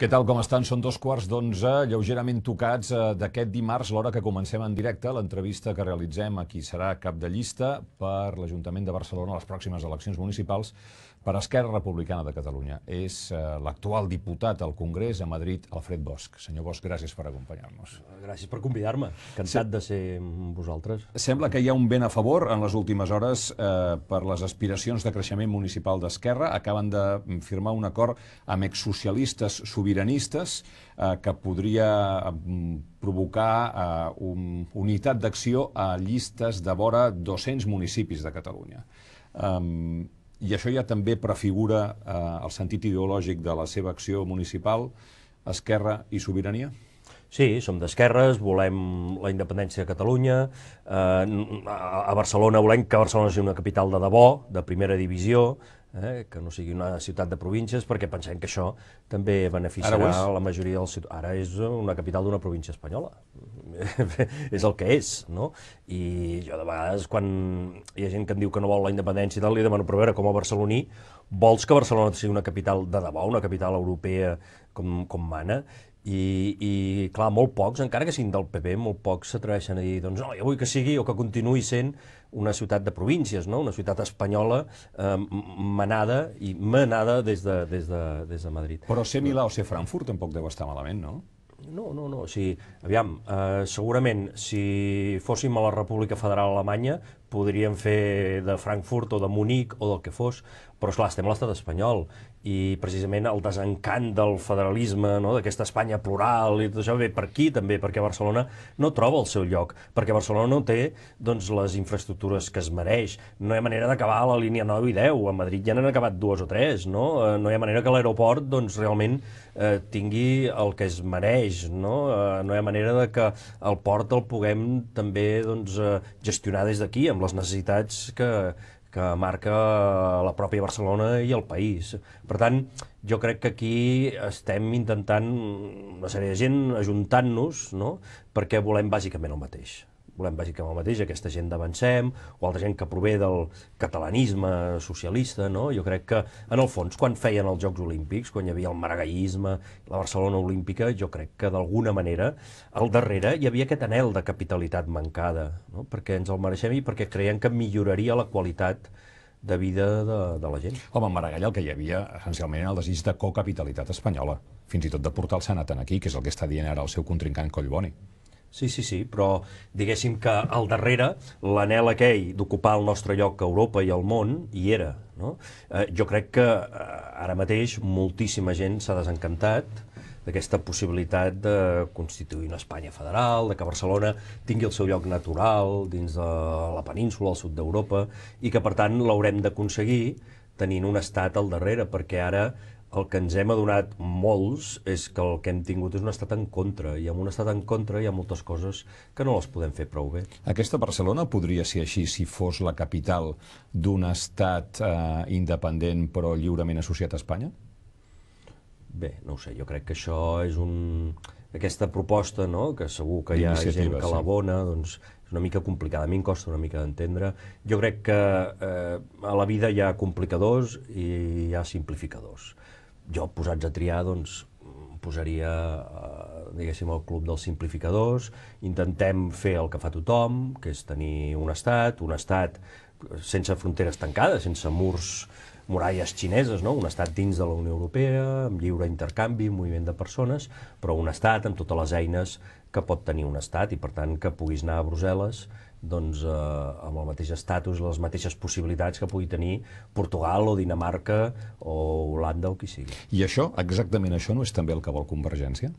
Què tal, com estan? Són 2:15, lleugerament tocats d'aquest dimarts, l'hora que comencem en directe, l'entrevista que realitzem a qui serà cap de llista per l'Ajuntament de Barcelona a les pròximes eleccions municipals per Esquerra Republicana de Catalunya. És l'actual diputat al Congrés a Madrid, Alfred Bosch. Senyor Bosch, gràcies per acompanyar-nos. Gràcies per convidar-me. Encantat de ser amb vosaltres. Sembla que hi ha un vent a favor en les últimes hores per les aspiracions de creixement municipal d'Esquerra. Acaben de firmar un acord amb exsocialistes sobiranistes que podria provocar unitat d'acció a llistes de vora 200 municipis de Catalunya. I això ja també prefigura el sentit ideològic de la seva acció municipal, Esquerra i Sobirania? Sí, som d'esquerres, volem la independència de Catalunya, a Barcelona volem que Barcelona sigui una capital de debò, de primera divisió, que no sigui una ciutat de províncies, perquè pensem que això també beneficiarà la majoria dels ciutadans. Ara és una capital d'una província espanyola, és el que és, no? I jo de vegades, quan hi ha gent que em diu que no vol la independència i tal, li demano, però a veure, com a barceloní, vols que Barcelona sigui una capital de debò, una capital europea com mana? I clar, molt pocs, encara que siguin del PP, molt pocs s'atreveixen a dir, doncs no, jo vull que sigui o que continuï sent una ciutat de províncies, no? Una ciutat espanyola manada des de Madrid. Però ser Milà o ser Frankfurt tampoc deu estar malament, no? No. O sigui, aviam, segurament, si fóssim a la República Federal Alemanya, podríem fer de Frankfurt o de Munic o del que fos, però esclar, estem a l'estat espanyol i precisament el desencant del federalisme, no? D'aquesta Espanya plural i tot això ve per aquí també, perquè Barcelona no troba el seu lloc, perquè Barcelona no té doncs, les infraestructures que es mereix, no hi ha manera d'acabar a la línia 9 i 10, a Madrid ja n'han acabat 2 o 3, no? No hi ha manera que l'aeroport doncs, realment tingui el que es mereix, no? No hi ha manera de que el port el puguem també doncs, gestionar des d'aquí, amb les necessitats que marca la pròpia Barcelona i el país. Per tant, jo crec que aquí estem intentant, una sèrie de gent, ajuntant-nos, no? Perquè volem bàsicament el mateix. Volem bàsicament el mateix, aquesta gent d'Avancem, o altra gent que prové del catalanisme socialista, no? Jo crec que, en el fons, quan feien els Jocs Olímpics, quan hi havia el maragallisme, la Barcelona Olímpica, jo crec que d'alguna manera, al darrere hi havia aquest anhel de capitalitat mancada, no? Perquè ens el mereixem i perquè creiem que milloraria la qualitat de vida de la gent. Home, en Maragall el que hi havia, essencialment, era el desig de cocapitalitat espanyola, fins i tot de portar el Senat aquí, que és el que està dient ara el seu contrincant Collboni. Sí, però diguéssim que al darrere l'anhel aquell d'ocupar el nostre lloc a Europa i al món hi era, no? Jo crec que ara mateix moltíssima gent s'ha desencantat d'aquesta possibilitat de constituir una Espanya federal, de que Barcelona tingui el seu lloc natural dins de la península, al sud d'Europa, i que per tant l'haurem d'aconseguir tenint un estat al darrere, perquè ara el que ens hem adonat molts és que el que hem tingut és un estat en contra, i amb un estat en contra hi ha moltes coses que no les podem fer prou bé. Aquesta Barcelona podria ser així si fos la capital d'un estat independent però lliurement associat a Espanya? Bé, no ho sé, jo crec que això és aquesta proposta, no?, que segur que hi ha gent que l'abona, doncs és una mica complicada, a mi em costa una mica d'entendre. Jo crec que a la vida hi ha complicadors i hi ha simplificadors. Jo, posats a triar, doncs, posaria, diguéssim, el club dels simplificadors. Intentem fer el que fa tothom, que és tenir un estat sense fronteres tancades, sense muralles xineses, no? Un estat dins de la Unió Europea, amb lliure intercanvi, moviment de persones, però un estat amb totes les eines que pot tenir un estat i, per tant, que puguis anar a Brussel·les doncs, amb el mateix estatus, les mateixes possibilitats que pugui tenir Portugal o Dinamarca o Holanda o qui sigui. I això, exactament això, no és també el que vol Convergència?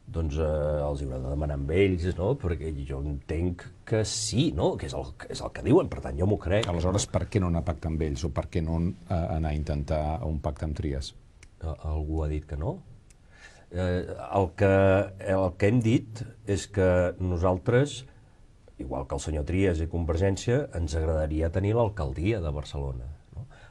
Doncs els haurà de demanar amb ells, no? Perquè jo entenc que sí, no? Que és el que diuen, per tant jo m'ho crec. Aleshores, per què no anar a pactar amb ells o per què no anar a intentar un pacte amb Trias? Algú ha dit que no? El que hem dit és que nosaltres, igual que el senyor Trias i Convergència, ens agradaria tenir l'alcaldia de Barcelona.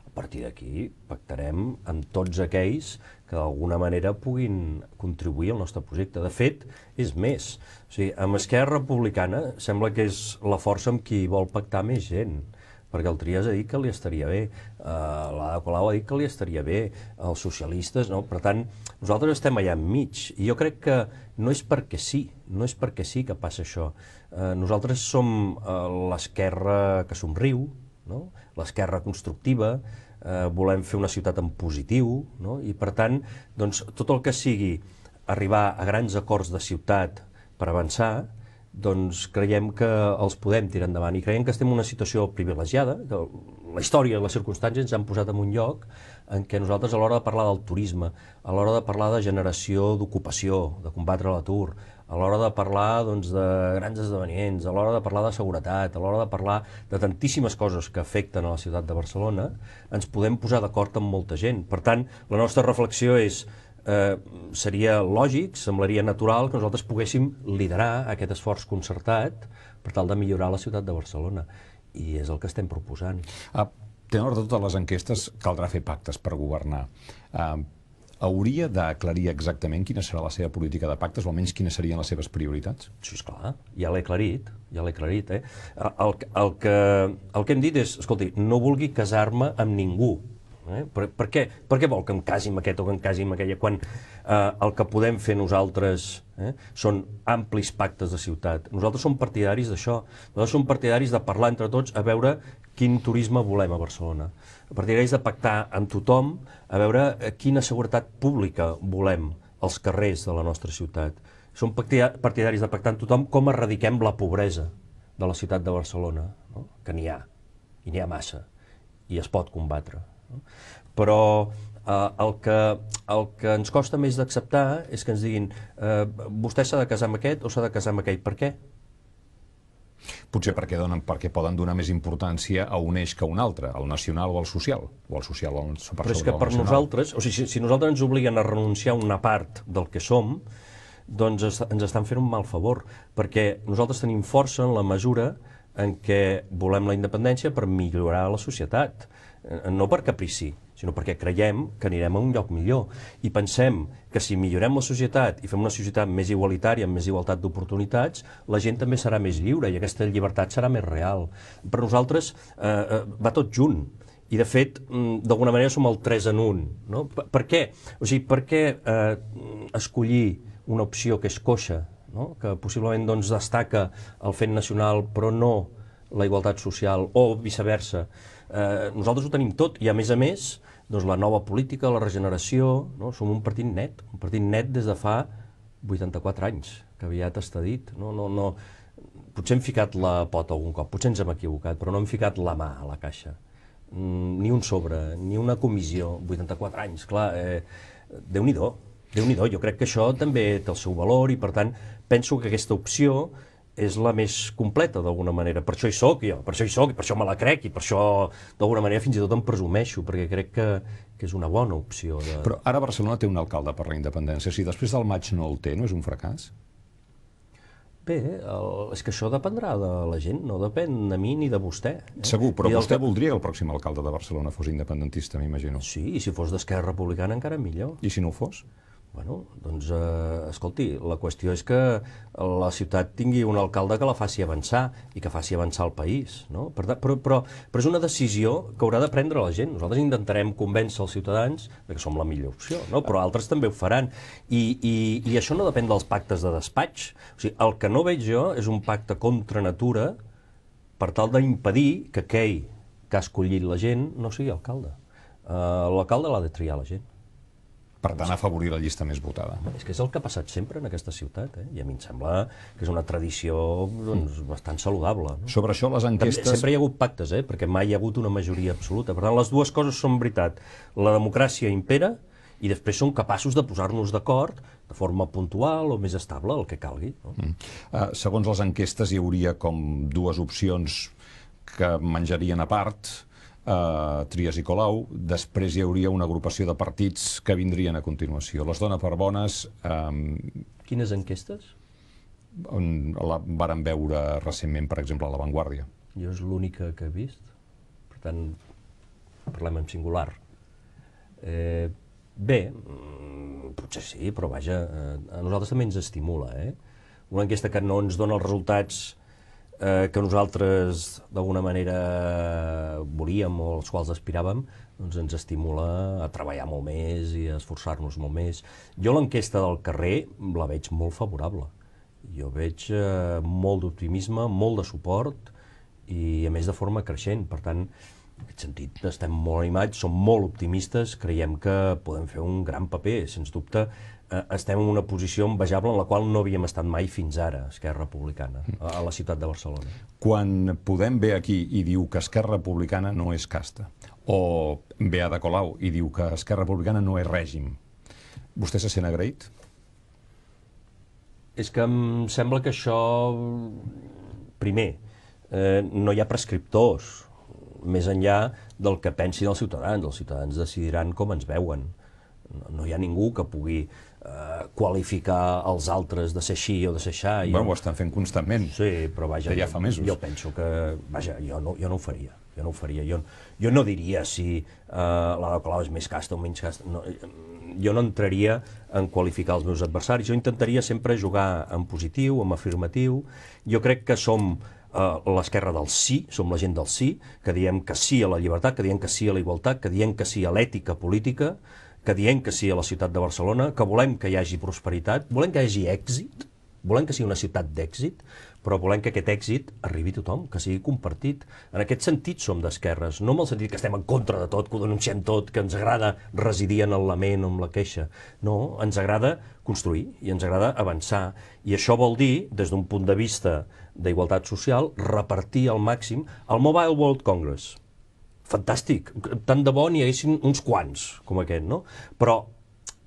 A partir d'aquí pactarem amb tots aquells que d'alguna manera puguin contribuir al nostre projecte. De fet, és més. O sigui, amb Esquerra Republicana sembla que és la força amb qui vol pactar més gent. perquè el Trias ha dit que li estaria bé, l'Ada Colau ha dit que li estaria bé, els socialistes, no? Per tant, nosaltres estem allà enmig, i jo crec que no és perquè sí que passa això. Nosaltres som l'esquerra que somriu, no? L'esquerra constructiva, volem fer una ciutat en positiu, no? I per tant, doncs, tot el que sigui arribar a grans acords de ciutat per avançar, doncs creiem que els podem tirar endavant i creiem que estem en una situació privilegiada, que la història i les circumstàncies ens han posat en un lloc en què nosaltres, a l'hora de parlar del turisme, a l'hora de parlar de generació d'ocupació, de combatre l'atur, a l'hora de parlar doncs, de grans esdeveniments, a l'hora de parlar de seguretat, a l'hora de parlar de tantíssimes coses que afecten a la ciutat de Barcelona, ens podem posar d'acord amb molta gent. Per tant, la nostra reflexió és seria lògic, semblaria natural que nosaltres poguéssim liderar aquest esforç concertat per tal de millorar la ciutat de Barcelona. I és el que estem proposant. Tenor de totes les enquestes, caldrà fer pactes per governar. Hauria d'aclarir exactament quina serà la seva política de pactes, o almenys quines serien les seves prioritats? Sí, esclar, ja l'he aclarit, El que hem dit és, escolti, no vulgui casar-me amb ningú. Per què vol que em casi amb aquest o que em casi amb aquella, quan el que podem fer nosaltres són amplis pactes de ciutat? Nosaltres som partidaris d'això, nosaltres som partidaris de parlar entre tots a veure quin turisme volem a Barcelona, partidaris de pactar amb tothom a veure quina seguretat pública volem als carrers de la nostra ciutat. Som partidaris de pactar amb tothom com erradiquem la pobresa de la ciutat de Barcelona, no? Que n'hi ha, i n'hi ha massa, i es pot combatre. Però el que ens costa més d'acceptar és que ens diguin vostè s'ha de casar amb aquest o s'ha de casar amb aquell. Per què? Potser perquè poden donar més importància a un eix que a un altre, al nacional o al social, o al social o al nacional. Però és que per nosaltres, o sigui, si nosaltres ens obliguen a renunciar a una part del que som, doncs ens estan fent un mal favor, perquè nosaltres tenim força en la mesura en què volem la independència per millorar la societat. No per caprici, sinó perquè creiem que anirem a un lloc millor. I pensem que si millorem la societat i fem una societat més igualitària, amb més igualtat d'oportunitats, la gent també serà més lliure i aquesta llibertat serà més real. Per nosaltres va tot junt. I, de fet, d'alguna manera som el 3 en 1. No? Per què? O sigui, per què escollir una opció que és coixa, no? Que possiblement doncs, destaca el fet nacional però no la igualtat social, o viceversa? Nosaltres ho tenim tot, i a més, doncs, la nova política, la regeneració, no? Som un partit net des de fa 84 anys, que aviat està dit. Potser hem ficat la pota algun cop, potser ens hem equivocat, però no hem ficat la mà a la caixa. Ni un sobre, ni una comissió, 84 anys, clar, Déu-n'hi-do, jo crec que això també té el seu valor i, per tant, penso que aquesta opció és la més completa, d'alguna manera. Per això hi soc jo, per això me la crec, i per això, d'alguna manera, fins i tot em presumeixo, perquè crec que és una bona opció. Però ara Barcelona té un alcalde per la independència. Si després del maig no el té, no és un fracàs? Bé, és que això dependrà de la gent, no depèn de mi ni de vostè. Segur, però vostè voldria que el pròxim alcalde de Barcelona fos independentista, m'imagino. Sí, i si fos d'Esquerra Republicana encara millor. I si no ho fos? Bueno, doncs, escolti, la qüestió és que la ciutat tingui un alcalde que la faci avançar i que faci avançar el país, no? Però és una decisió que haurà de prendre la gent. Nosaltres intentarem convèncer els ciutadans que som la millor opció, no? Però altres també ho faran. I això no depèn dels pactes de despatx. O sigui, el que no veig jo és un pacte contra natura per tal d'impedir que aquell que ha escollit la gent no sigui alcalde. L'alcalde l'ha de triar la gent. Per tant, afavorir la llista més votada. És que és el que ha passat sempre en aquesta ciutat, i a mi em sembla que és una tradició bastant saludable. Sobre això, les enquestes... Sempre hi ha hagut pactes, perquè mai hi ha hagut una majoria absoluta. Per tant, les dues coses són veritat. La democràcia impera i després som capaços de posar-nos d'acord de forma puntual o més estable, el que calgui. Segons les enquestes, hi hauria com dues opcions que menjarien a part, Trias i Colau. Després hi hauria una agrupació de partits que vindrien a continuació. Les dona per bones... Quines enquestes? La varen veure recentment, per exemple, a La Vanguardia. Jo és l'única que he vist. Per tant, parlem en singular. Bé, potser sí, però vaja, a nosaltres també ens estimula. Una enquesta que no ens dona els resultats que nosaltres d'alguna manera volíem o als quals aspiràvem, doncs ens estimula a treballar molt més i a esforçar-nos molt més. Jo l'enquesta del carrer la veig molt favorable. Jo veig molt d'optimisme, molt de suport i a més de forma creixent. Per tant, en aquest sentit estem molt animats, som molt optimistes, creiem que podem fer un gran paper, sens dubte. Estem en una posició envejable en la qual no havíem estat mai fins ara, Esquerra Republicana, a la ciutat de Barcelona. Quan Podem ve aquí i diu que Esquerra Republicana no és casta, o ve Ada Colau i diu que Esquerra Republicana no és règim, vostè se sent agraït? És que em sembla que això, primer, no hi ha prescriptors, més enllà del que pensin els ciutadans decidiran com ens veuen. No hi ha ningú que pugui qualificar els altres de ser així o de ser aixà. Bueno, ho estan fent constantment. Sí, però vaja, ja fa mesos. Jo penso que, vaja, jo no ho faria. Jo no diria si l'Ada Colau és més casta o menys casta. Jo no entraria en qualificar els meus adversaris. Jo intentaria sempre jugar en positiu, en afirmatiu. Jo crec que som l'esquerra del sí, som la gent del sí, que diem que sí a la llibertat, que diem que sí a la igualtat, que diem que sí a l'ètica política, que diem que sí a la ciutat de Barcelona, que volem que hi hagi prosperitat, volem que hi hagi èxit, volem que sigui una ciutat d'èxit, però volem que aquest èxit arribi a tothom, que sigui compartit. En aquest sentit som d'esquerres, no en el sentit que estem en contra de tot, que ho denunciem tot, que ens agrada residir en el lament o en la queixa. No, ens agrada construir i ens agrada avançar. I això vol dir, des d'un punt de vista d'igualtat social, repartir al màxim el Mobile World Congress. Fantàstic, tant de bo n'hi haguessin uns quants, com aquest, no? Però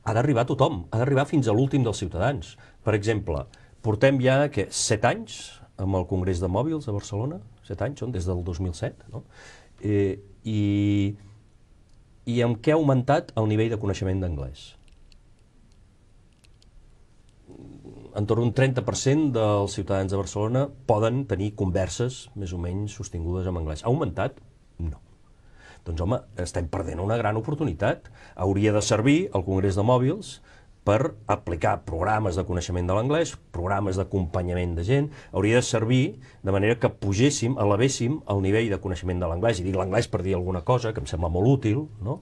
ha d'arribar a tothom, ha d'arribar fins a l'últim dels ciutadans. Per exemple, portem ja, 7 anys amb el Congrés de Mòbils a Barcelona, 7 anys són, des del 2007, no? I amb què ha augmentat el nivell de coneixement d'anglès? Entorn d'un 30% dels ciutadans de Barcelona poden tenir converses més o menys sostingudes en anglès. Ha augmentat? No. Doncs, home, estem perdent una gran oportunitat. Hauria de servir el Congrés de Mòbils per aplicar programes de coneixement de l'anglès, programes d'acompanyament de gent, hauria de servir de manera que pugéssim, elevéssim el nivell de coneixement de l'anglès, i dic l'anglès per dir alguna cosa que em sembla molt útil, no?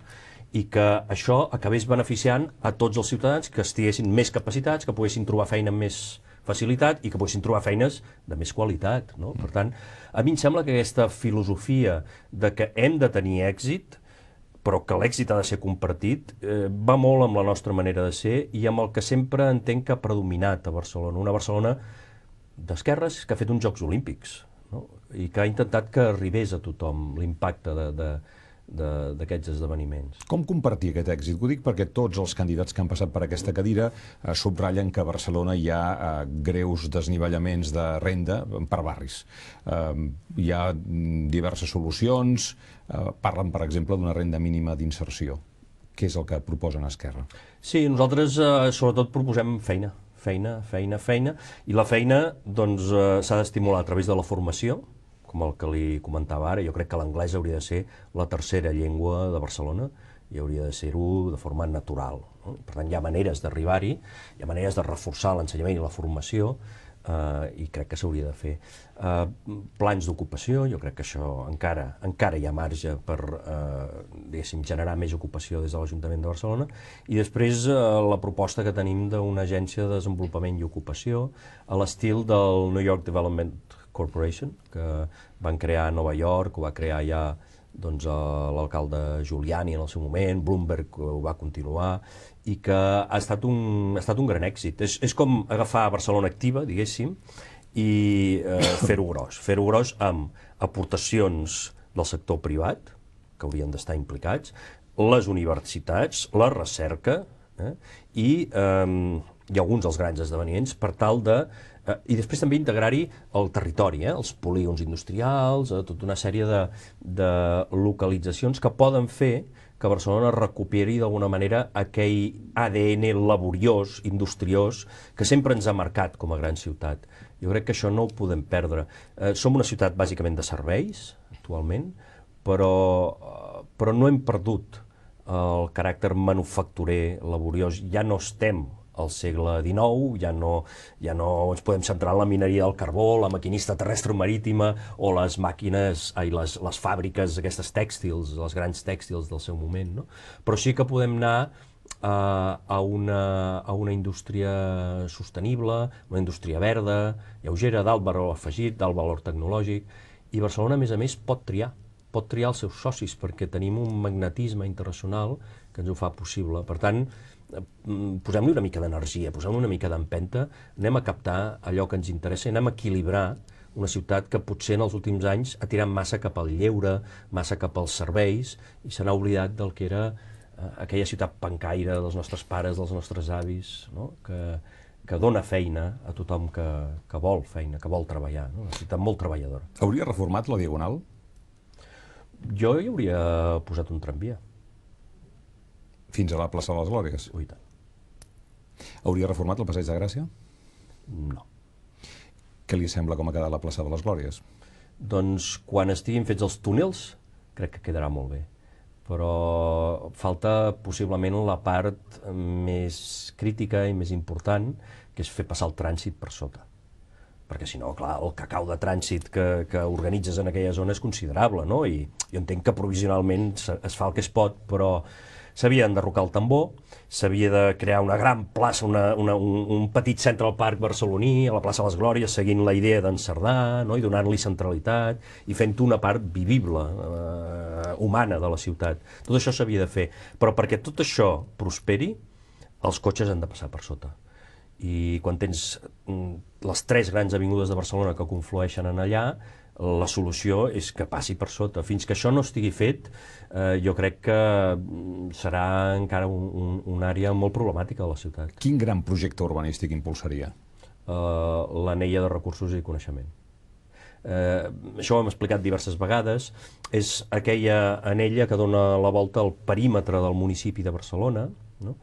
I que això acabés beneficiant a tots els ciutadans que estiguessin més capacitats, que poguessin trobar feina amb més facilitat i que poguessin trobar feines de més qualitat, no? Per tant, a mi em sembla que aquesta filosofia de que hem de tenir èxit, però que l'èxit ha de ser compartit, va molt amb la nostra manera de ser i amb el que sempre entenc que ha predominat a Barcelona. Una Barcelona d'esquerres que ha fet uns Jocs Olímpics, no? I que ha intentat que arribés a tothom l'impacte d'aquests esdeveniments. Com compartir aquest èxit? Ho dic perquè tots els candidats que han passat per aquesta cadira subratllen que a Barcelona hi ha greus desnivellaments de renda per barris. Hi ha diverses solucions, parlen, per exemple, d'una renda mínima d'inserció. Què és el que proposen a Esquerra? Sí, nosaltres sobretot proposem feina, i la feina doncs s'ha d'estimular a través de la formació, com el que li comentava ara. Jo crec que l'anglès hauria de ser la tercera llengua de Barcelona i hauria de ser-ho de forma natural, no? Per tant, hi ha maneres d'arribar-hi, hi ha maneres de reforçar l'ensenyament i la formació, i crec que s'hauria de fer. Plans d'ocupació, jo crec que això encara hi ha marge per diguéssim, generar més ocupació des de l'Ajuntament de Barcelona, i després la proposta que tenim d'una agència de desenvolupament i ocupació a l'estil del New York Development Corporation, que van crear a Nova York, ho va crear ja l'alcalde Giuliani en el seu moment, Bloomberg ho va continuar, i que ha estat un gran èxit. És com agafar Barcelona Activa, diguéssim, i fer-ho gros amb aportacions del sector privat, que haurien d'estar implicats, les universitats, la recerca, i alguns dels grans esdeveniments per tal de... I després també integrar-hi el territori, els polígons industrials, tota una sèrie de localitzacions que poden fer que Barcelona recuperi d'alguna manera aquell ADN laboriós, industriós, que sempre ens ha marcat com a gran ciutat. Jo crec que això no ho podem perdre. Som una ciutat bàsicament de serveis, actualment, però no hem perdut el caràcter manufacturer, laboriós. Ja no estem al segle XIX, ja no ens podem centrar en la mineria del carbó, la maquinista terrestre marítima o les màquines, les fàbriques aquestes tèxtils, les grans tèxtils del seu moment, no? Però sí que podem anar a una indústria sostenible, una indústria verda, lleugera, d'alt valor afegit, d'alt valor tecnològic, i Barcelona, a més, pot triar els seus socis, perquè tenim un magnetisme internacional que ens ho fa possible. Per tant, posem-li una mica d'energia, posem-li una mica d'empenta, anem a captar allò que ens interessa, anem a equilibrar una ciutat que potser en els últims anys ha tirat massa cap al lleure, massa cap als serveis, i se n'ha oblidat del que era aquella ciutat pancaire dels nostres pares, dels nostres avis, no? que dona feina a tothom que vol feina, que vol treballar, no? Una ciutat molt treballadora. Hauria reformat la Diagonal? Jo hi hauria posat un tramvia. Fins a la plaça de les Glòries? Ui, tant. Hauria reformat el Passeig de Gràcia? No. Què li sembla com ha quedat la plaça de les Glòries? Doncs quan estiguin fets els túnels, crec que quedarà molt bé. Però falta possiblement la part més crítica i més important, que és fer passar el trànsit per sota. Perquè si no, clar, el cacau de trànsit que organitzes en aquella zona és considerable, no? I jo entenc que provisionalment es fa el que es pot, però s'havia d'enderrocar el tambor, s'havia de crear una gran plaça, un petit centre al Parc barceloní, a la plaça de les Glòries, seguint la idea d'en Cerdà, no? I donant-li centralitat i fent una part vivible, humana de la ciutat. Tot això s'havia de fer. Però perquè tot això prosperi, els cotxes han de passar per sota. I quan tens les 3 grans avingudes de Barcelona que conflueixen en allà, la solució és que passi per sota. Fins que això no estigui fet, jo crec que serà encara una àrea molt problemàtica de la ciutat. Quin gran projecte urbanístic impulsaria? L'anella de recursos i coneixement. Això ho hem explicat diverses vegades. És aquella anella que dona la volta al perímetre del municipi de Barcelona, no?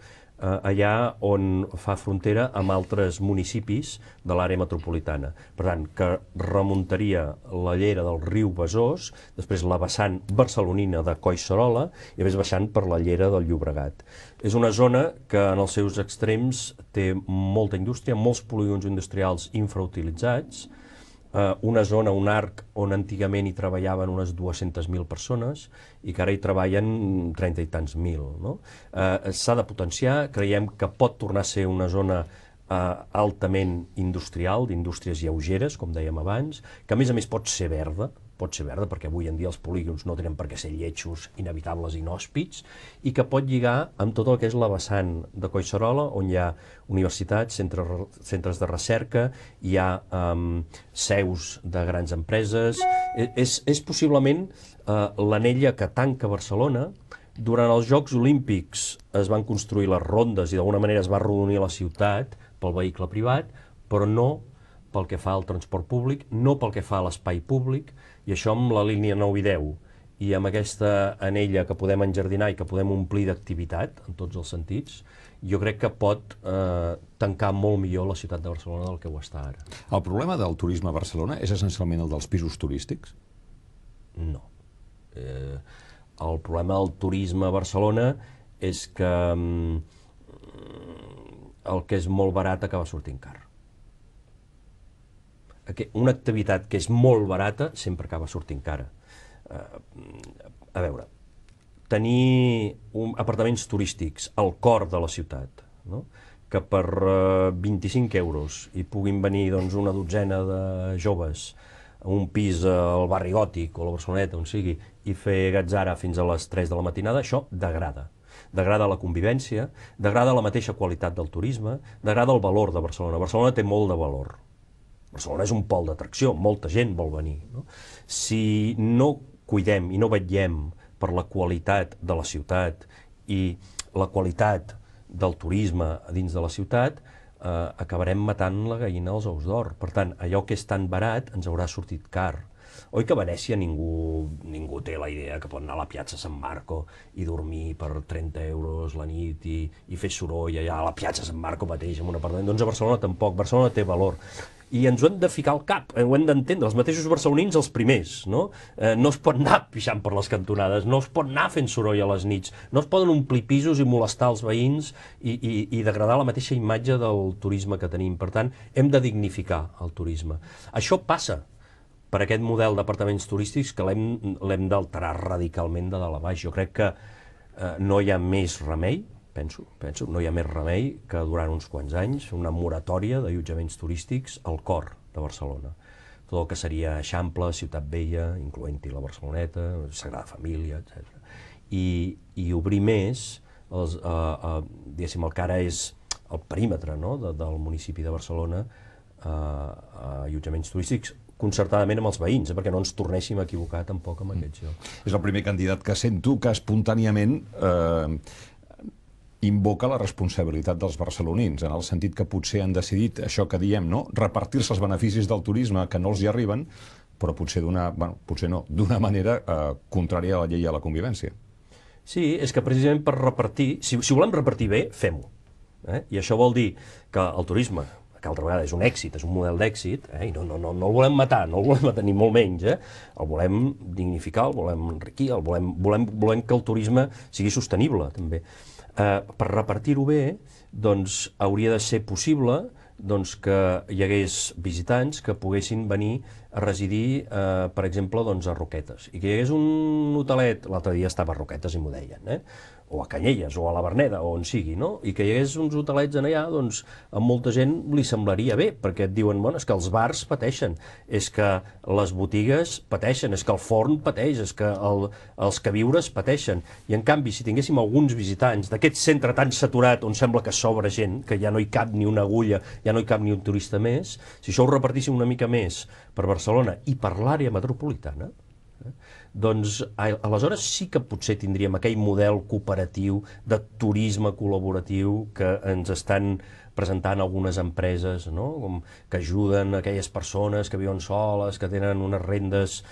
Allà on fa frontera amb altres municipis de l'àrea metropolitana. Per tant, que remuntaria la llera del riu Besòs, després la vessant barcelonina de Collserola i després baixant per la llera del Llobregat. És una zona que en els seus extrems té molta indústria, molts polígons industrials infrautilitzats, una zona, un arc on antigament hi treballaven unes 200.000 persones i que ara hi treballen 30 i tants mil. No? S'ha de potenciar, creiem que pot tornar a ser una zona altament industrial, d'indústries lleugeres, com dèiem abans, que a més pot ser verda, perquè avui en dia els polígons no tenen per què ser lletjos, inevitables, inhòspits, i que pot lligar amb tot el que és la vessant de Collserola, on hi ha universitats, centres de recerca, hi ha seus de grans empreses. És possiblement l'anella que tanca Barcelona. Durant els Jocs Olímpics es van construir les rondes i d'alguna manera es va arrodonir la ciutat pel vehicle privat, però no pel que fa al transport públic, no pel que fa a l'espai públic, i això amb la línia 9 i 10 i amb aquesta anella que podem enjardinar i que podem omplir d'activitat, en tots els sentits, jo crec que pot tancar molt millor la ciutat de Barcelona del que ho està ara. El problema del turisme a Barcelona és essencialment el dels pisos turístics? No. El problema del turisme a Barcelona és que el que és molt barat acaba sortint car. Una activitat que és molt barata sempre acaba sortint cara. A veure, tenir apartaments turístics al cor de la ciutat, no? Que per 25 euros hi puguin venir una dotzena de joves a un pis al barri Gòtic o a la Barceloneta, on sigui, i fer gatzara fins a les 3 de la matinada, això degrada. Degrada la convivència, degrada la mateixa qualitat del turisme, degrada el valor de Barcelona. Barcelona té molt de valor. Barcelona és un pol d'atracció, molta gent vol venir. No? Si no cuidem i no vetllem per la qualitat de la ciutat i la qualitat del turisme dins de la ciutat, acabarem matant la gallina als ous d'or. Per tant, allò que és tan barat ens haurà sortit car. Oi que a Venècia ningú té la idea que pot anar a la Piazza San Marco i dormir per 30 euros la nit i fer soroll allà a la Piazza San Marco mateix, en un apartament? Doncs a Barcelona tampoc, Barcelona té valor. I ens ho hem de ficar al cap, ho hem d'entendre, els mateixos barcelonins els primers, no? No es pot anar pixant per les cantonades, no es pot anar fent soroll a les nits, no es poden omplir pisos i molestar els veïns i degradar la mateixa imatge del turisme que tenim. Per tant, hem de dignificar el turisme. Això passa per aquest model d'apartaments turístics que l'hem d'alterar radicalment de dalt a baix. Jo crec que no hi ha més remei, penso, no hi ha més remei que durant uns quants anys una moratòria d'allotjaments turístics al cor de Barcelona. Tot el que seria Eixample, Ciutat Vella, incloent-hi la Barceloneta, Sagrada Família, etc. I obrir més, diguéssim, el que ara és el perímetre del municipi de Barcelona, allotjaments turístics, concertadament amb els veïns, perquè no ens tornéssim a equivocar tampoc amb aquests llocs. És el primer candidat que sento que espontàniament invoca la responsabilitat dels barcelonins, en el sentit que potser han decidit això que diem, no? Repartir-se els beneficis del turisme que no els hi arriben, però potser d'una manera contrària a la llei i a la convivència. Sí, és que precisament per repartir, si volem repartir bé, fem-ho. I això vol dir que el turisme, que altra vegada és un èxit, és un model d'èxit, i no el volem matar, ni molt menys, el volem dignificar, el volem enriquir, volem que el turisme sigui sostenible, també. Per repartir-ho bé, doncs hauria de ser possible que hi hagués visitants que poguessin venir a residir, per exemple, a Roquetes, i que hi hagués un hotelet, l'altre dia estava a Roquetes i m'ho deien, o a Canyelles, o a la Verneda, o on sigui, i que hi hagués uns hotelets allà, doncs a molta gent li semblaria bé, perquè et diuen, és que els bars pateixen, és que les botigues pateixen, és que el forn pateix, és que els queviures pateixen, i en canvi, si tinguéssim alguns visitants d'aquest centre tan saturat on sembla que sobra gent, que ja no hi cap ni una agulla, ja no hi cap ni un turista més, si això ho repartíssim una mica més per Barcelona i per l'àrea metropolitana, doncs aleshores sí que potser tindríem aquell model cooperatiu de turisme col·laboratiu que ens estan presentant algunes empreses, que ajuden aquelles persones que viuen soles, que tenen unes rendes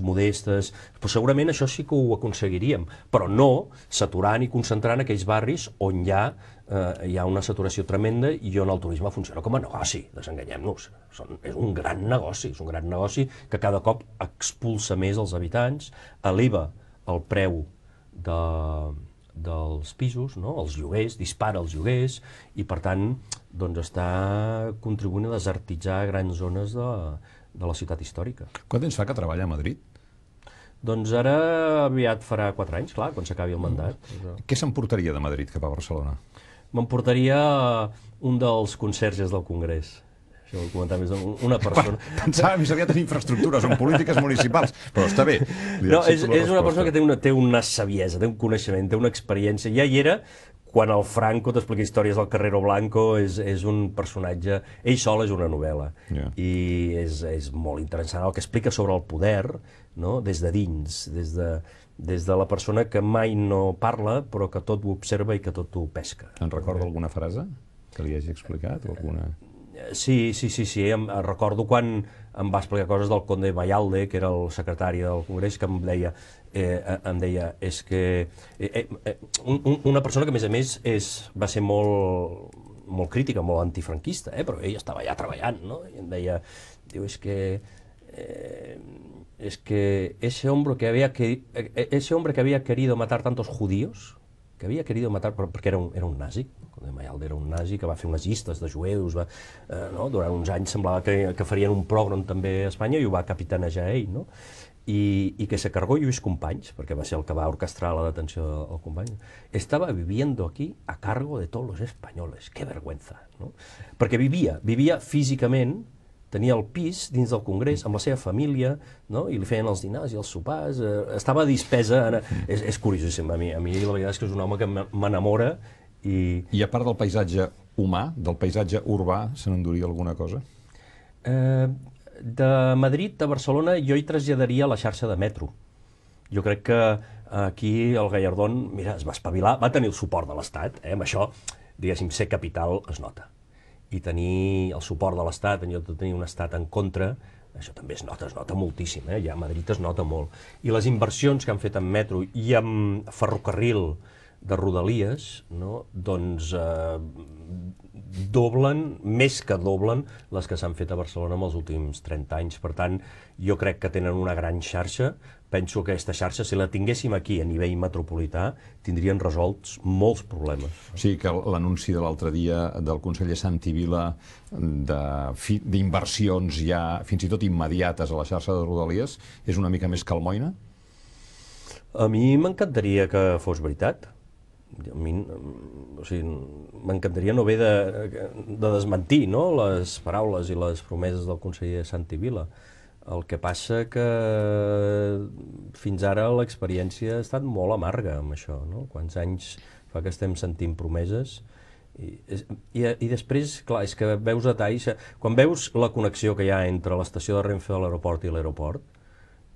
modestes. Però segurament això sí que ho aconseguiríem, però no saturant i concentrant aquells barris on hi ha una saturació tremenda i on el turisme funciona com a negoci, desenganyem-nos. És un gran negoci que cada cop expulsa més els habitants, eleva el preu dels pisos, els lloguers, dispara els lloguers i, per tant, està contribuint a desertitzar grans zones de la ciutat històrica. Quant temps fa que treballa a Madrid? Doncs ara aviat farà 4 anys, clar, quan s'acabi el mandat. Què s'emportaria de Madrid cap a Barcelona? M'emportaria un dels conserges del Congrés. Això ho comentava més una persona. Pensava més aviat en infraestructures o en polítiques municipals, però està bé. No, és una persona que té una saviesa, té un coneixement, té una experiència. Ja hi era quan el Franco t'explica històries del Carrero Blanco, és un personatge, ell sol és una novel·la, i és molt interessant el que explica sobre el poder, des de dins, des de la persona que mai no parla, però que tot ho observa i que tot ho pesca. En recorda alguna frase que li hagi explicat? Sí, recordo quan em va explicar coses del Conde Bayalde, que era el secretari del Congrés, que em deia és que una persona que, a més, va ser molt crítica, molt antifranquista, però ell estava allà treballant, i em deia, es que ese hombre que había querido matar tantos judíos, que havia querido matar, perquè era un nazi, Mayalde era un nazi que va fer unes llistes de jueus, durant uns anys semblava que farien un pogrom també a Espanya i ho va capitanejar ell, y que se cargó Lluís Companys, perquè va ser el que va orquestrar la detenció del company, estava viviendo aquí a cargo de todos los españoles, qué vergüenza, perquè vivia físicament, tenia el pis dins del Congrés amb la seva família, i li feien els dinars i els sopars, estava dispesa, és curiosíssim, a mi la veritat és que és un home que m'enamora. I a part del paisatge humà, del paisatge urbà, se n'enduria alguna cosa? De Madrid a Barcelona jo hi traslladaria la xarxa de metro. Jo crec que aquí el Gallardón, mira, es va espavilar, va tenir el suport de l'Estat, amb això, diguéssim, ser capital es nota. I tenir el suport de l'Estat, en lloc de tenir un Estat en contra, això també es nota moltíssim, ja a Madrid es nota molt. I les inversions que han fet en metro i en ferrocarril de Rodalies, no? Doncs doblen, més que doblen, les que s'han fet a Barcelona en els últims 30 anys. Per tant, jo crec que tenen una gran xarxa. Penso que aquesta xarxa, si la tinguéssim aquí a nivell metropolità, tindrien resolts molts problemes. Sí, que l'anunci de l'altre dia del conseller Santi Vila d'inversions ja fins i tot immediates a la xarxa de Rodalies és una mica més que almoina? A mi m'encantaria que fos veritat. M'encantaria no haver de desmentir, no?, les paraules i les promeses del conseller Santi Vila. El que passa que fins ara l'experiència ha estat molt amarga amb això, no? Quants anys fa que estem sentint promeses i després, clar, és que veus detalls. Quan veus la connexió que hi ha entre l'estació de Renfe de l'aeroport i l'aeroport,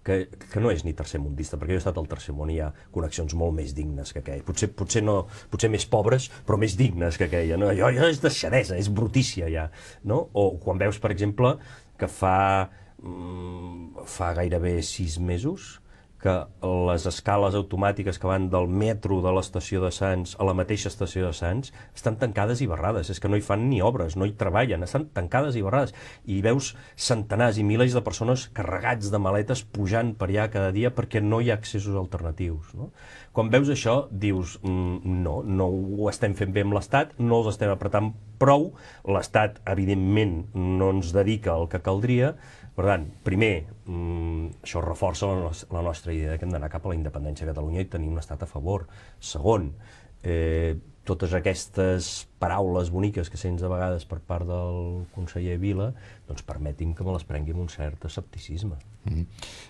que no és ni tercermundista, perquè jo he estat al tercer món i hi ha connexions molt més dignes que aquella. Potser més pobres, però més dignes que aquella. No? Allò és deixadesa, és brutícia ja. No? O quan veus, per exemple, que fa gairebé 6 mesos que les escales automàtiques que van del metro de l'estació de Sants a la mateixa estació de Sants estan tancades i barrades, és que no hi fan ni obres, no hi treballen, estan tancades i barrades. I veus centenars i milers de persones carregats de maletes pujant per allà cada dia perquè no hi ha accessos alternatius. No? Quan veus això, dius, no ho estem fent bé amb l'Estat, no els estem apretant prou, l'Estat, evidentment, no ens dedica el que caldria. Per tant, primer, això reforça la nostra idea que hem d'anar cap a la independència de Catalunya i tenir un estat a favor. Segon, totes aquestes paraules boniques que sents a vegades per part del conseller Vila, doncs permetin que me les prengui amb un cert escepticisme.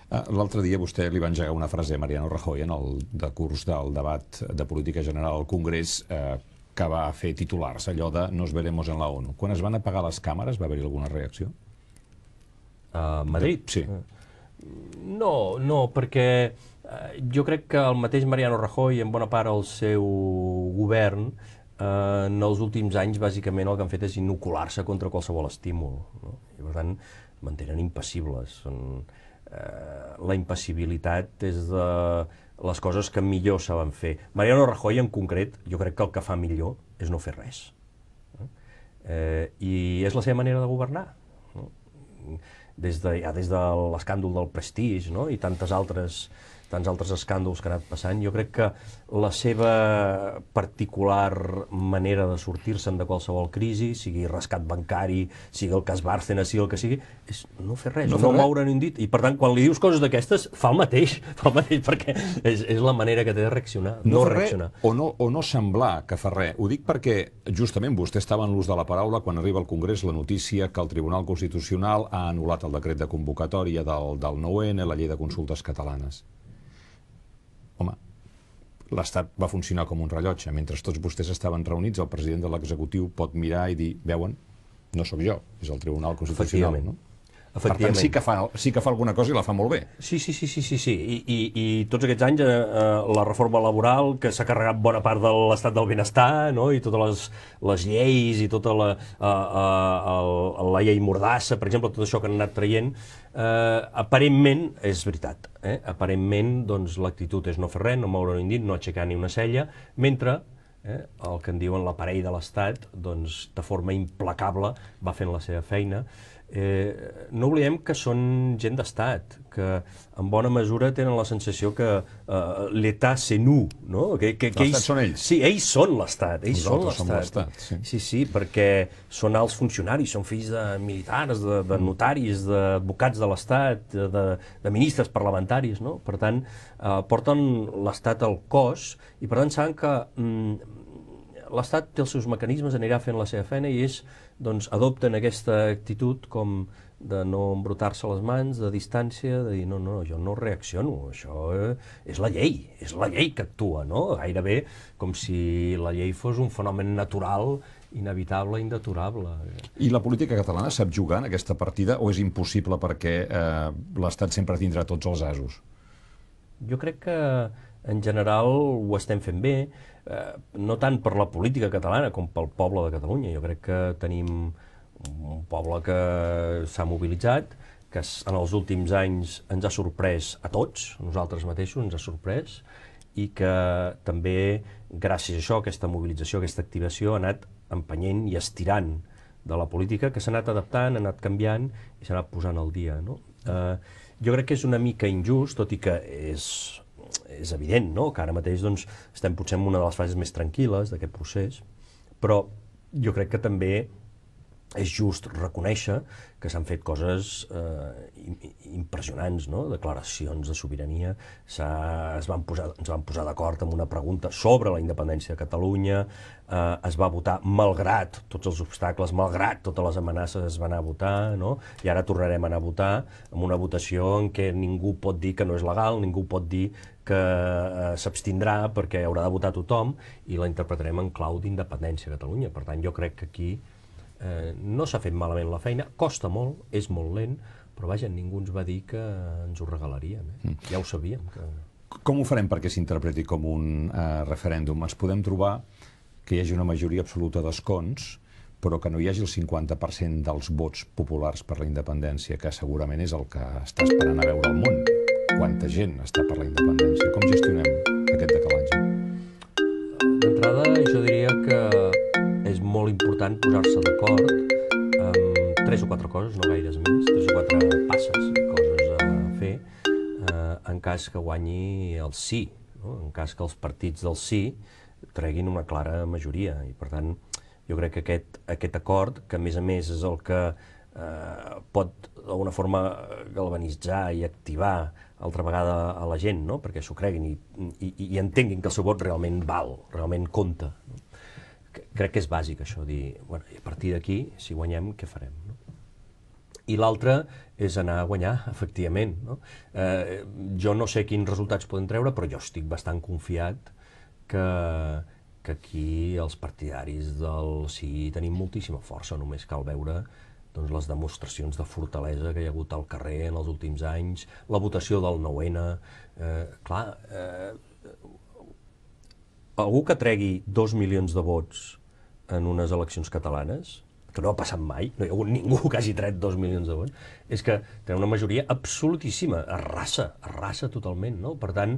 L'altre dia vostè li va engegar una frase a Mariano Rajoy en el decurs del debat de política general al Congrés que va fer titulars, allò de «Nos veremos en la ONU». Quan es van apagar les càmeres va haver-hi alguna reacció? A Madrid? Sí. No, perquè jo crec que el mateix Mariano Rajoy, en bona part el seu govern, en els últims anys, bàsicament, el que han fet és inocular-se contra qualsevol estímul. No? I, per tant, mantenen impassibles. La impassibilitat és de les coses que millor saben fer. Mariano Rajoy, en concret, jo crec que el que fa millor és no fer res. I és la seva manera de governar. Des de l'escàndol del Prestige, no? I tants altres escàndols que han anat passant, jo crec que la seva particular manera de sortir-se'n de qualsevol crisi, sigui rescat bancari, sigui el cas Bárcenas, sigui el que sigui, és no fer res, no moure ni un dit. I per tant, quan li dius coses d'aquestes, fa el mateix, perquè és la manera que té de reaccionar, no reaccionar. O no semblar que fa res. Ho dic perquè justament vostè estava en l'ús de la paraula quan arriba al Congrés la notícia que el Tribunal Constitucional ha anul·lat el decret de convocatòria del 9-N, la llei de consultes catalanes. Home, l'Estat va funcionar com un rellotge. Mentre tots vostès estaven reunits, el president de l'executiu pot mirar i dir, veuen, no sóc jo, és el Tribunal Constitucional. No? Per tant, sí que fa alguna cosa i la fa molt bé. Sí. I tots aquests anys la reforma laboral, que s'ha carregat bona part de l'estat del benestar, no? I totes les lleis i tota la llei Mordassa, per exemple, tot això que han anat traient, aparentment és veritat. Aparentment l'actitud és no fer res, no moure un dit, no aixecar ni una cella, mentre el que en diuen l'aparell de l'Estat, de forma implacable va fent la seva feina. No oblidem que són gent d'estat, que en bona mesura tenen la sensació que l'État c'est nous, no? L'estat són ells. Sí, ells són l'estat. Nosaltres som l'estat. Sí, perquè són alts funcionaris, són fills de militars, de notaris, d'advocats de l'estat, de ministres parlamentaris, no? Per tant, porten l'estat al cos i per tant saben que l'Estat té els seus mecanismes, anirà fent la seva feina i ells adopten aquesta actitud com de no embrutar-se les mans, de distància, de dir no, jo no reacciono, això és la llei que actua, no? Gairebé com si la llei fos un fenomen natural, inevitable, indeturable. I la política catalana sap jugar en aquesta partida o és impossible perquè l'Estat sempre tindrà tots els asos? Jo crec que en general ho estem fent bé, no tant per la política catalana com pel poble de Catalunya. Jo crec que tenim un poble que s'ha mobilitzat, que en els últims anys ens ha sorprès a tots, a nosaltres mateixos ens ha sorprès, i que també, gràcies a això, aquesta mobilització, aquesta activació, ha anat empenyent i estirant de la política, que s'ha anat adaptant, ha anat canviant i s'ha anat posant al dia. Jo crec que és una mica injust, tot i que és evident que ara mateix estem potser en una de les fases més tranquil·les d'aquest procés, però jo crec que també és just reconèixer que s'han fet coses impressionants, declaracions de sobirania, ens van posar d'acord amb una pregunta sobre la independència de Catalunya, es va votar malgrat tots els obstacles, malgrat totes les amenaces es va anar a votar, i ara tornarem a anar a votar amb una votació en què ningú pot dir que no és legal, ningú pot dir que s'abstindrà perquè haurà de votar tothom, i la interpretarem en clau d'independència de Catalunya. Per tant, jo crec que aquí no s'ha fet malament la feina, costa molt, és molt lent, però vaja, ningú ens va dir que ens ho regalaríem. Ja ho sabíem. Com ho farem perquè s'interpreti com un referèndum? Ens podem trobar que hi hagi una majoria absoluta d'escons, però que no hi hagi el 50% dels vots populars per la independència, que segurament és el que està esperant a veure el món. Quanta gent està per la independència? Com gestionem aquest decalatge? D'entrada, jo diria que és molt important posar-se d'acord amb 3 o 4 coses, no gaires més, 3 o 4 passes, coses a fer, en cas que guanyi el sí, en cas que els partits del sí treguin una clara majoria. I per tant, jo crec que aquest acord, que a més és el que pot d'alguna forma galvanitzar i activar altra vegada a la gent, perquè s'ho creguin i entenguin que el seu vot realment val, realment compta. Crec que és bàsic això, dir, a partir d'aquí, si guanyem, què farem? I l'altre és anar a guanyar, efectivament. Jo no sé quins resultats poden treure, però jo estic bastant confiat que aquí els partidaris del sí tenim moltíssima força, només cal veure les demostracions de fortalesa que hi ha hagut al carrer en els últims anys, la votació del 9-N. Clar, algú que tregui 2 milions de vots en unes eleccions catalanes, que no ha passat mai, no hi ha hagut ningú que hagi tret 2 milions de vots, és que té una majoria absolutíssima, arrasa totalment. Per tant,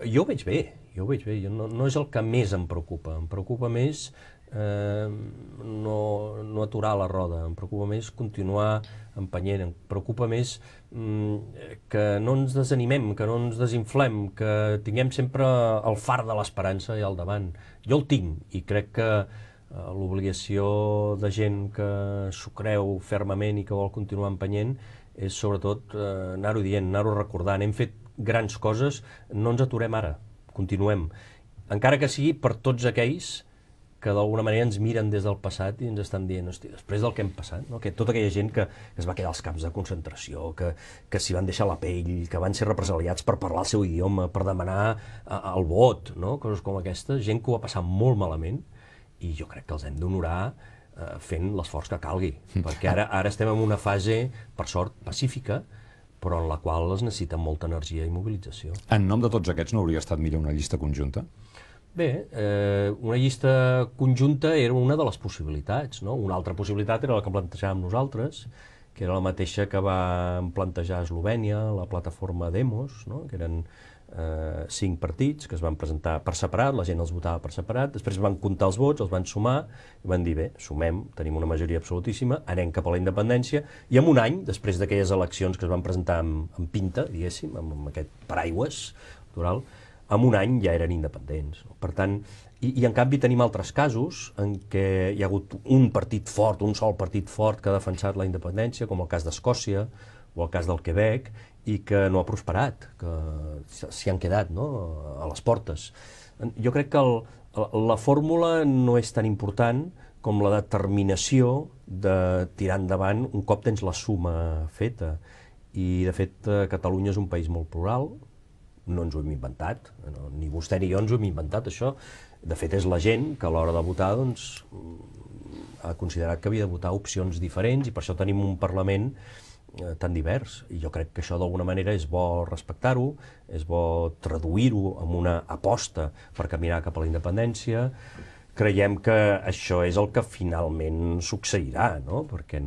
jo ho veig bé, no és el que més em preocupa més no aturar la roda, em preocupa més continuar empenyent, em preocupa més que no ens desanimem, que no ens desinflem, que tinguem sempre el far de l'esperança i al davant. Jo el tinc i crec que l'obligació de gent que s'ho creu fermament i que vol continuar empenyent és sobretot anar-ho dient, anar-ho recordant. Hem fet grans coses, no ens aturem ara, continuem. Encara que sigui per tots aquells que d'alguna manera ens miren des del passat i ens estan dient, hosti, després del que hem passat, que tota aquella gent que es va quedar als camps de concentració, que s'hi van deixar la pell, que van ser represaliats per parlar el seu idioma, per demanar el vot, coses com aquestes, gent que ho va passar molt malament, i jo crec que els hem d'honorar fent l'esforç que calgui, perquè ara estem en una fase, per sort, pacífica, però en la qual es necessita molta energia i mobilització. En nom de tots aquests no hauria estat millor una llista conjunta? Bé, una llista conjunta era una de les possibilitats. Una altra possibilitat era la que plantejàvem nosaltres, que era la mateixa que vam plantejar a Eslovènia, la plataforma Demos, que eren 5 partits que es van presentar per separat, la gent els votava per separat, després van comptar els vots, els van sumar, i van dir, bé, sumem, tenim una majoria absolutíssima, anem cap a la independència, i en un any, després d'aquelles eleccions que es van presentar amb pinta, diguéssim, amb aquest paraigües electoral, en un any ja eren independents. Per tant, i en canvi tenim altres casos en què hi ha hagut un partit fort, un sol partit fort que ha defensat la independència, com el cas d'Escòcia o el cas del Quebec, i que no ha prosperat, que s'hi han quedat a les portes. Jo crec que la fórmula no és tan important com la determinació de tirar endavant un cop tens la suma feta. I, de fet, Catalunya és un país molt plural, no ens ho hem inventat, ni vostè ni jo ens ho hem inventat, això. De fet, és la gent que a l'hora de votar ha considerat que havia de votar opcions diferents i per això tenim un Parlament tan divers. I jo crec que això d'alguna manera és bo respectar-ho, és bo traduir-ho en una aposta per caminar cap a la independència. creiem que això és el que finalment succeirà, no? Perquè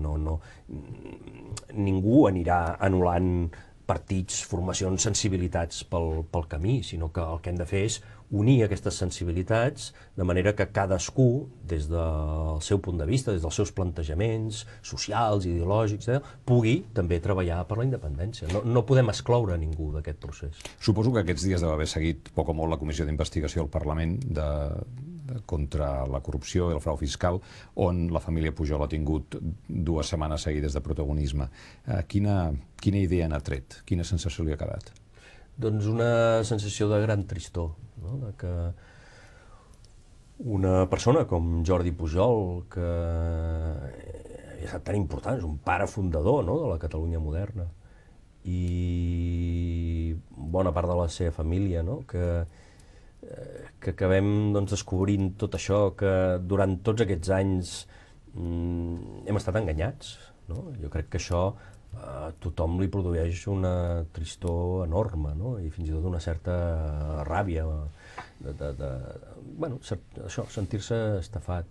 ningú anirà anul·lant partits, formacions, sensibilitats pel camí, sinó que el que hem de fer és unir aquestes sensibilitats de manera que cadascú, des del seu punt de vista, des dels seus plantejaments socials, ideològics, pugui també treballar per la independència. No podem excloure ningú d'aquest procés. Suposo que aquests dies deu haver seguit poc o molt la comissió d'investigació al Parlament contra la corrupció i el frau fiscal, on la família Pujol ha tingut 2 setmanes seguides de protagonisme. Quina idea n'ha tret? Quina sensació li ha quedat? Doncs una sensació de gran tristor, no? De que una persona com Jordi Pujol, que ha estat tan important, és un pare fundador, no?, de la Catalunya moderna, i bona part de la seva família, no?, que acabem descobrint tot això, que durant tots aquests anys hem estat enganyats, no? Jo crec que això a tothom li produeix una tristor enorme, no? I fins i tot una certa ràbia, això, sentir-se estafat.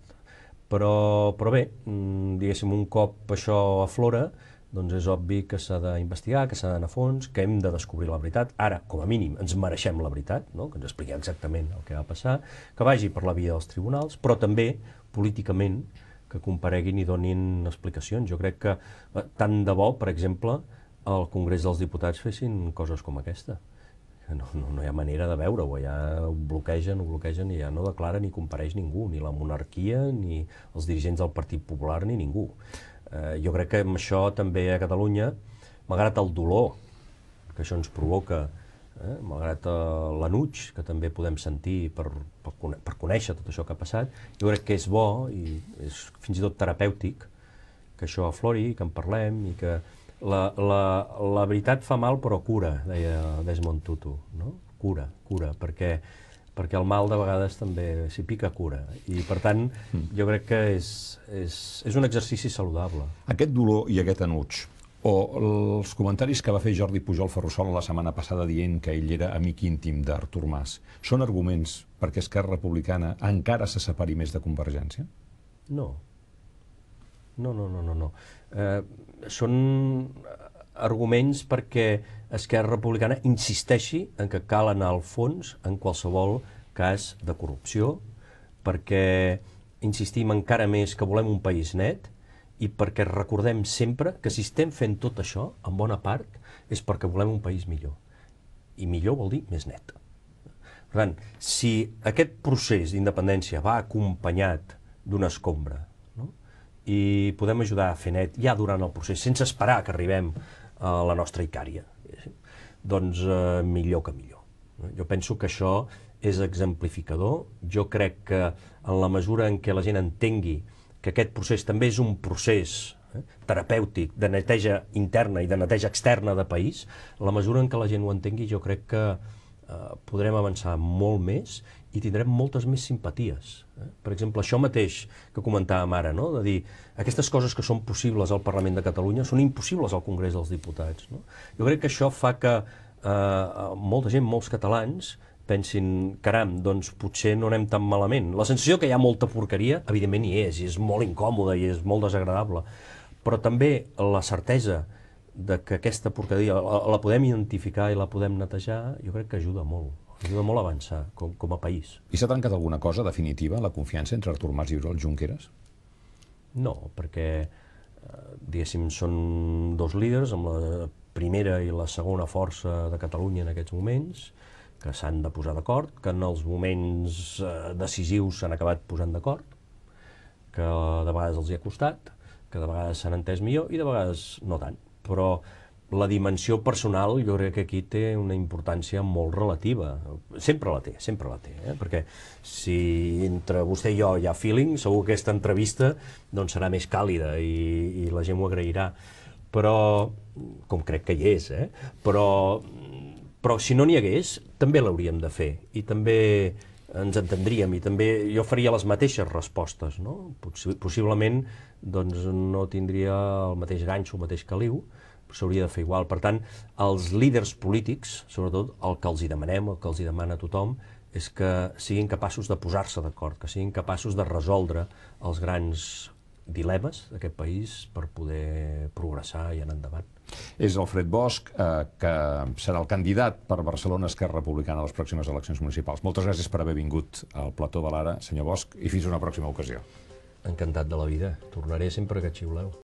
Però bé, diguéssim, un cop això aflora, doncs és obvi que s'ha d'investigar, que s'ha d'anar a fons, que hem de descobrir la veritat. Ara, com a mínim, ens mereixem la veritat, no? Que ens expliqui exactament el que va passar, que vagi per la via dels tribunals, però també, políticament, que compareguin i donin explicacions. Jo crec que tant de bo, per exemple, al Congrés dels Diputats fessin coses com aquesta. No hi ha manera de veure-ho, ja ho bloquegen i ja no declara ni compareix ningú, ni la monarquia, ni els dirigents del Partit Popular, ni ningú. Jo crec que amb això també a Catalunya, malgrat el dolor que això ens provoca, malgrat l'enuig que també podem sentir per conèixer tot això que ha passat, jo crec que és bo i és fins i tot terapèutic que això aflori, que en parlem i que la veritat fa mal però cura, deia Desmond Tutu, no? Cura, perquè el mal de vegades també s'hi pica cura i per tant jo crec que és un exercici saludable. Aquest dolor i aquest enuig o els comentaris que va fer Jordi Pujol Ferrusola la setmana passada dient que ell era amic íntim d'Artur Mas, són arguments perquè Esquerra Republicana encara se separi més de Convergència? No. Són arguments perquè Esquerra Republicana insisteixi en que cal anar al fons en qualsevol cas de corrupció, perquè insistim encara més que volem un país net i perquè recordem sempre que si estem fent tot això, en bona part, és perquè volem un país millor. I millor vol dir més net. Per tant, si aquest procés d'independència va acompanyat d'una escombra, no?, i podem ajudar a fer net ja durant el procés, sense esperar que arribem a la nostra Icària, doncs millor que millor. Jo penso que això és exemplificador. Jo crec que en la mesura en què la gent entengui que aquest procés també és un procés terapèutic de neteja interna i de neteja externa de país, en la mesura en què la gent ho entengui jo crec que podrem avançar molt més i tindrem moltes més simpaties. Per exemple, això mateix que comentàvem ara, no?, de dir aquestes coses que són possibles al Parlament de Catalunya són impossibles al Congrés dels Diputats, no? Jo crec que això fa que molta gent, molts catalans, pensin, caram, doncs potser no anem tan malament. La sensació que hi ha molta porqueria, evidentment hi és molt incòmoda i és molt desagradable, però també la certesa de que aquesta porqueria la podem identificar i la podem netejar, jo crec que ajuda molt a avançar com a país. I s'ha trencat alguna cosa definitiva, la confiança entre Artur Mas i Oriol Junqueras? No, perquè, diguéssim, són dos líders amb la primera i la segona força de Catalunya en aquests moments, que s'han de posar d'acord, que en els moments decisius s'han acabat posant d'acord, que de vegades els hi ha costat, que de vegades s'han entès millor i de vegades no tant. Però la dimensió personal jo crec que aquí té una importància molt relativa. Sempre la té, perquè si entre vostè i jo hi ha feeling, segur que aquesta entrevista doncs serà més càlida i la gent ho agrairà. Però, com crec que hi és, però si no n'hi hagués, també l'hauríem de fer i també ens entendríem i també jo faria les mateixes respostes, no? Possiblement doncs, no tindria el mateix ganxo, el mateix caliu, però s'hauria de fer igual. Per tant, els líders polítics, sobretot el que els hi demanem, el que els hi demana tothom, és que siguin capaços de posar-se d'acord, que siguin capaços de resoldre els grans dilemes d'aquest país per poder progressar i anar endavant. És Alfred Bosch, que serà el candidat per Barcelona Esquerra Republicana a les pròximes eleccions municipals. Moltes gràcies per haver vingut al plató de l'Ara, senyor Bosch, i fins a una pròxima ocasió. Encantat de la vida. Tornaré sempre que xiuleu.